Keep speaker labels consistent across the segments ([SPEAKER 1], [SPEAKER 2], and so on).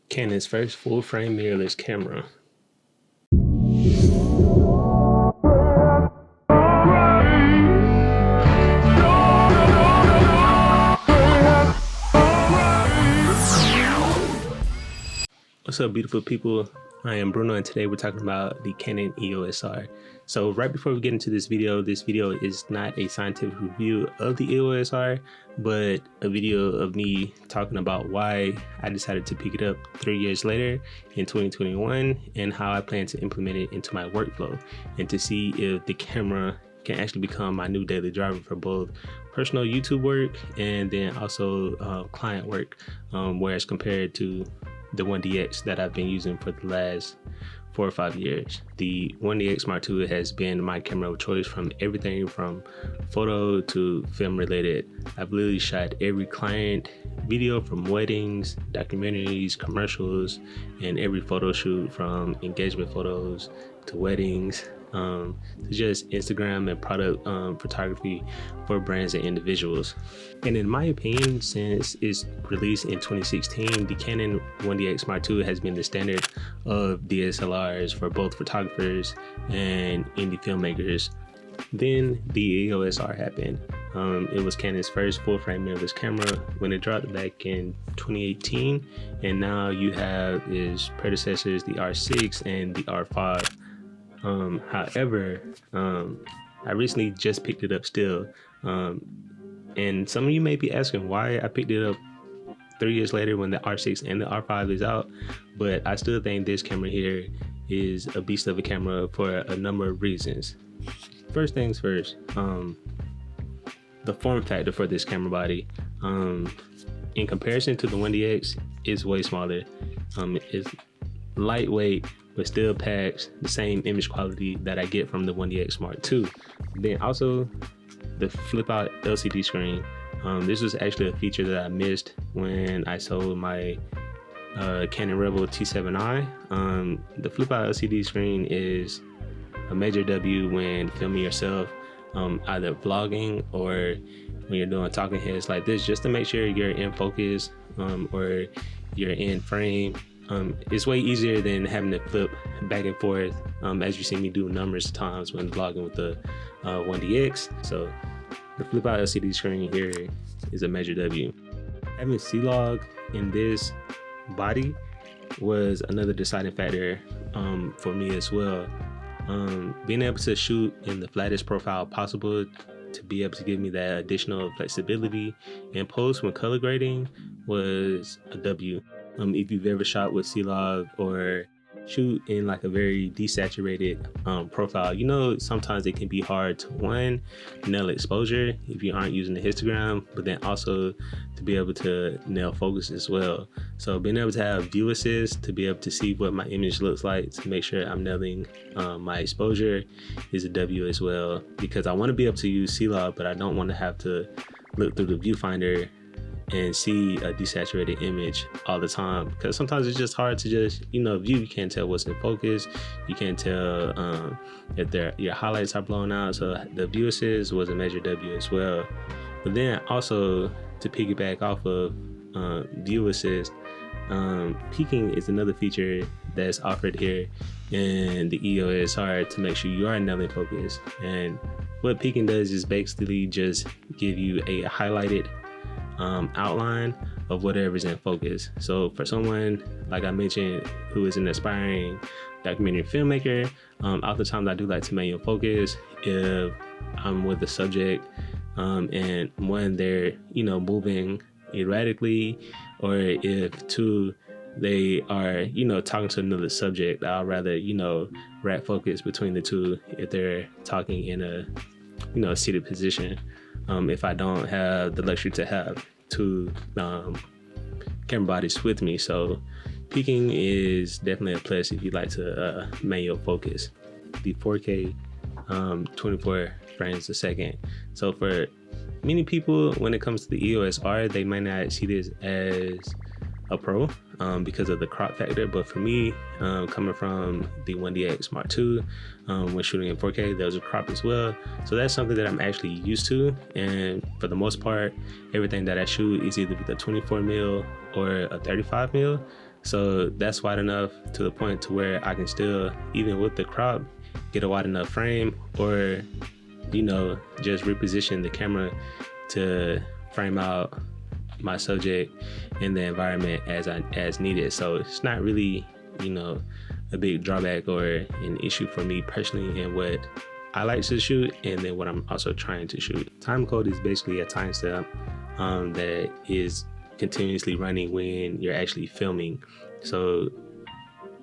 [SPEAKER 1] Canon's first full-frame mirrorless camera. What's up, beautiful people? I am Bruno, and today we're talking about the Canon EOS R. So right before we get into this video is not a scientific review of the EOS R, but a video of me talking about why I decided to pick it up 3 years later in 2021 and how I plan to implement it into my workflow and to see if the camera can actually become my new daily driver for both personal YouTube work and then also client work, whereas compared to the 1DX that I've been using for the last 4 or 5 years. The 1DX Mark II has been my camera of choice from everything from photo to film related. I've literally shot every client video from weddings, documentaries, commercials, and every photo shoot from engagement photos to weddings, to just Instagram and product photography for brands and individuals. And in my opinion, since its release in 2016, the Canon 1DX Mark II has been the standard of DSLRs for both photographers and indie filmmakers. Then the EOS R happened. It was Canon's first full-frame mirrorless camera when it dropped back in 2018, and now you have its predecessors, the R6 and the R5. However, I recently just picked it up still, and some of you may be asking why I picked it up 3 years later when the R6 and the R5 is out, but I still think this camera here is a beast of a camera for a number of reasons. First things first, the form factor for this camera body, in comparison to the 1DX, is way smaller. It's lightweight, but still packs the same image quality that I get from the 1DX Mark II. Then also the flip out LCD screen. This was actually a feature that I missed when I sold my Canon Rebel T7i. The flip out LCD screen is a major W when filming yourself, either vlogging or when you're doing talking heads like this, just to make sure you're in focus or you're in frame. It's way easier than having to flip back and forth, as you see me do numerous times when vlogging with the 1DX. So the flip out LCD screen here is a major W. Having C-Log in this body was another deciding factor for me as well. Being able to shoot in the flattest profile possible to be able to give me that additional flexibility and post when color grading was a W. If you've ever shot with C-Log or shoot in like a very desaturated profile, you know sometimes it can be hard to, one, nail exposure if you aren't using the histogram, but then also to be able to nail focus as well. So being able to have view assist to be able to see what my image looks like to make sure I'm nailing my exposure is a W as well, because I want to be able to use C-Log, but I don't want to have to look through the viewfinder and see a desaturated image all the time, because sometimes it's just hard to just view. You can't tell what's in focus, you can't tell if your highlights are blown out. So the view assist was a major W as well. But then also to piggyback off of view assist, peaking is another feature that's offered here in the EOS R to make sure you are nailing focus. And what peaking does is basically just give you a highlighted outline of whatever's in focus. So for someone like I mentioned who is an aspiring documentary filmmaker, oftentimes I do like to manual focus if I'm with the subject and one, they're moving erratically, or if two, they are talking to another subject. I'll rather rack focus between the two if they're talking in a seated position, if I don't have the luxury to have two camera bodies with me. So peaking is definitely a plus if you like to manual focus. The 4K 24 frames a second. So for many people, when it comes to the EOS R, they might not see this as a pro because of the crop factor, but for me, coming from the 1DX Mark II, when shooting in 4K, there was a crop as well. So that's something that I'm actually used to, and for the most part, everything that I shoot is either with a 24mm or a 35mm. So that's wide enough to the point to where I can still, even with the crop, get a wide enough frame, or just reposition the camera to frame out my subject in the environment as needed. So it's not really a big drawback or an issue for me personally in what I like to shoot and then what I'm also trying to shoot. Time code is basically a timestamp that is continuously running when you're actually filming. So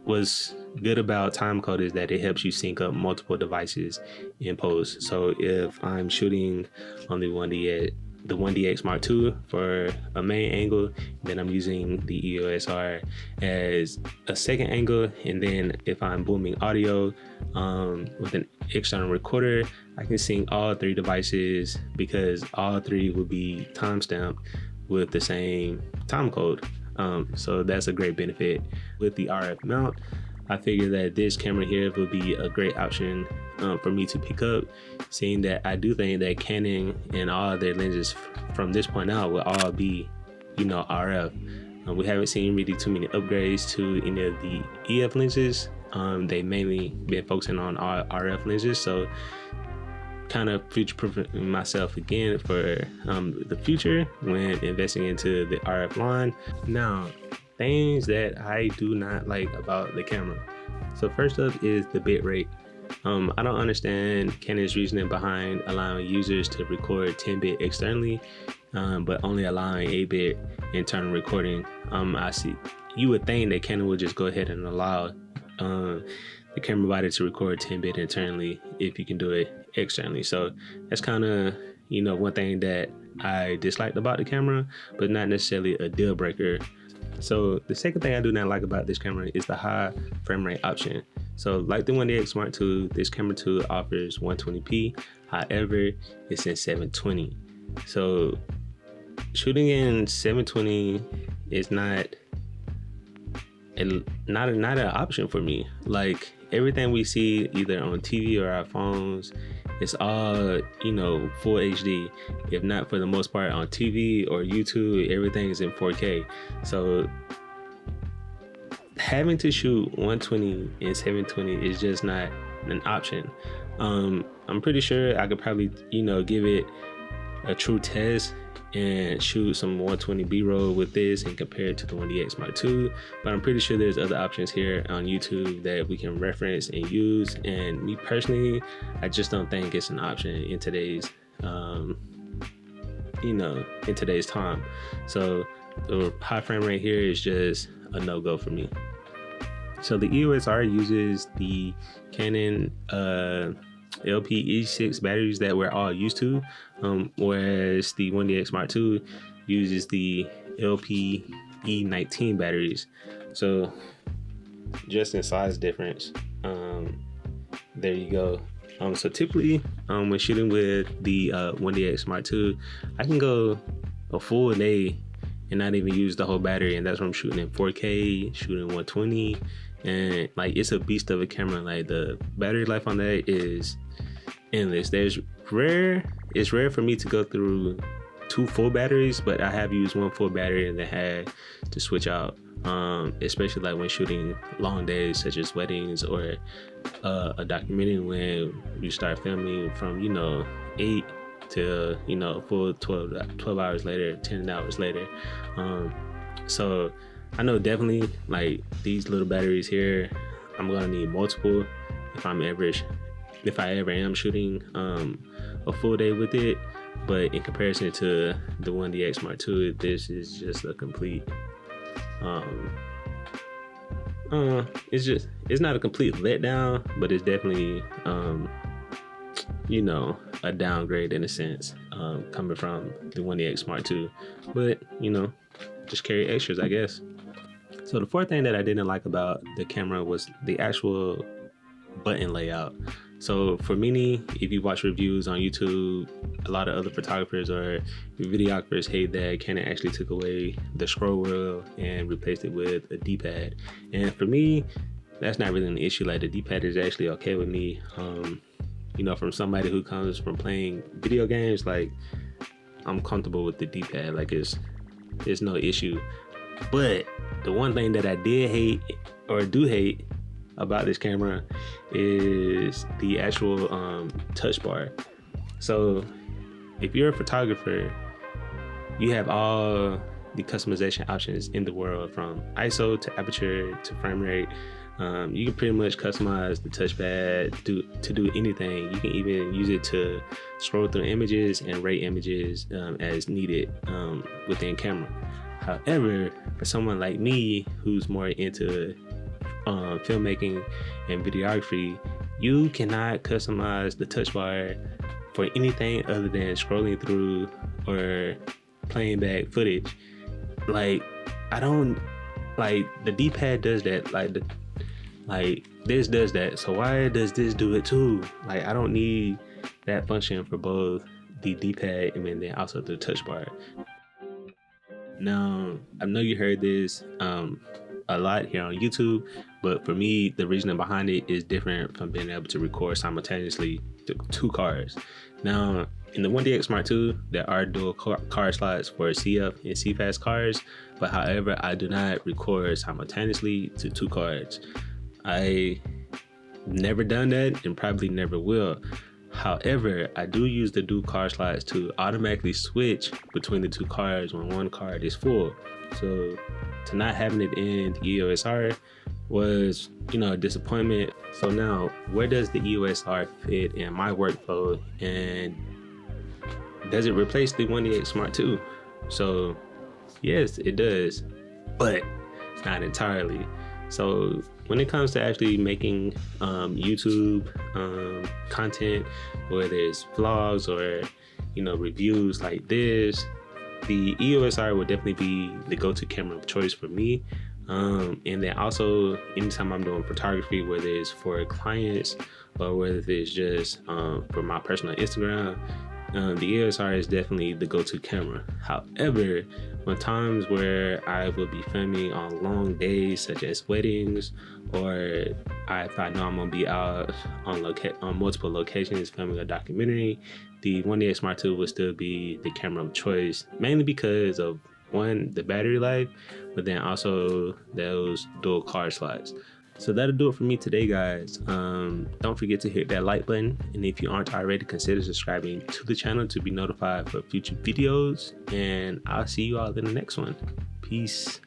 [SPEAKER 1] what's good about time code is that it helps you sync up multiple devices in post. So if I'm shooting on the 1DX Mark II for a main angle, then I'm using the EOS R as a second angle, and then if I'm booming audio with an external recorder, I can sync all three devices because all three will be timestamped with the same time code. So that's a great benefit. With the RF mount, I figure that this camera here will be a great option for me to pick up, seeing that I do think that Canon and all their lenses from this point out will all be RF. We haven't seen really too many upgrades to any of the EF lenses. They mainly been focusing on RF lenses, so kind of future-proofing myself again for the future when investing into the RF line. Now, things that I do not like about the camera. So first up is the bit rate. I don't understand Canon's reasoning behind allowing users to record 10-bit externally, but only allowing 8-bit internal recording. You would think that Canon would just go ahead and allow the camera body to record 10-bit internally if you can do it externally. So that's kind of one thing that I disliked about the camera, but not necessarily a deal breaker. So the second thing I do not like about this camera is the high frame rate option. So like the 1DX Mark II, this camera too offers 120p. However, it's in 720. So shooting in 720 is not an option for me. Like everything we see either on TV or our phones, it's all full HD. If not, for the most part, on TV or YouTube, everything is in 4K. So having to shoot 120 and 720 is just not an option. I'm pretty sure I could probably give it a true test and shoot some 120 B-roll with this and compare it to the 1DX Mark II, but I'm pretty sure there's other options here on YouTube that we can reference and use, and me personally, I just don't think it's an option in today's in today's time. So the high frame rate here is just a no-go for me. So the EOS R uses the Canon LP-E6 batteries that we're all used to, whereas the 1DX Mark II uses the LP-E19 batteries. So just in size difference, there you go. So typically when shooting with the 1DX Mark II, I can go a full day and not even use the whole battery, and that's when I'm shooting in 4K, shooting 120, and like it's a beast of a camera. Like the battery life on that is endless. It's rare for me to go through 2 full batteries, but I have used 1 full battery and then had to switch out, especially like when shooting long days such as weddings or a documentary when you start filming from 8 to full 12 hours later, 10 hours later. So I know definitely like these little batteries here, I'm gonna need multiple if I ever am shooting a full day with it. But in comparison to the 1DX Mark II, this is just a complete it's not a complete letdown, but it's definitely a downgrade in a sense, coming from the 1DX Mark II. But just carry extras, I guess. So the fourth thing that I didn't like about the camera was the actual button layout. So for many, if you watch reviews on YouTube, a lot of other photographers or videographers hate that Canon actually took away the scroll wheel and replaced it with a D-pad. And for me, that's not really an issue. Like the D-pad is actually okay with me. From somebody who comes from playing video games, like I'm comfortable with the D-pad. Like it's no issue. But the one thing that I did hate or do hate about this camera is the actual touch bar. So if you're a photographer, you have all the customization options in the world, from ISO to aperture to frame rate. You can pretty much customize the touchpad to do anything. You can even use it to scroll through images and rate images as needed within camera. However, for someone like me who's more into filmmaking and videography, you cannot customize the touch bar for anything other than scrolling through or playing back footage. Like, I don't like the D-pad does that, like this does that, so why does this do it too? Like, I don't need that function for both the D-pad and then also the touch bar. Now, I know you heard this a lot here on YouTube, but for me, the reasoning behind it is different from being able to record simultaneously to 2 cars. Now, in the 1DX Mark II, there are dual car slots for CF and CFast cars, but however, I do not record simultaneously to 2 cars. I never done that and probably never will. However, I do use the dual car slots to automatically switch between the 2 cars when one card is full. So to not having it in the EOS R was, a disappointment. So now, where does the EOS R fit in my workflow, and does it replace the 1DX Mark II? So yes, it does, but not entirely. So when it comes to actually making YouTube content, whether it's vlogs or reviews like this, the EOS R would definitely be the go-to camera of choice for me. And then also, anytime I'm doing photography, whether it's for clients or whether it's just for my personal Instagram, the EOS R is definitely the go-to camera. However, when times where I will be filming on long days, such as weddings, or if I know I'm gonna be out on multiple locations filming a documentary, the 1DX Mark II will still be the camera of choice, mainly because of, one, the battery life, but then also those dual car slots. So that'll do it for me today, guys. Don't forget to hit that like button, and if you aren't already, consider subscribing to the channel to be notified for future videos, and I'll see you all in the next one. Peace.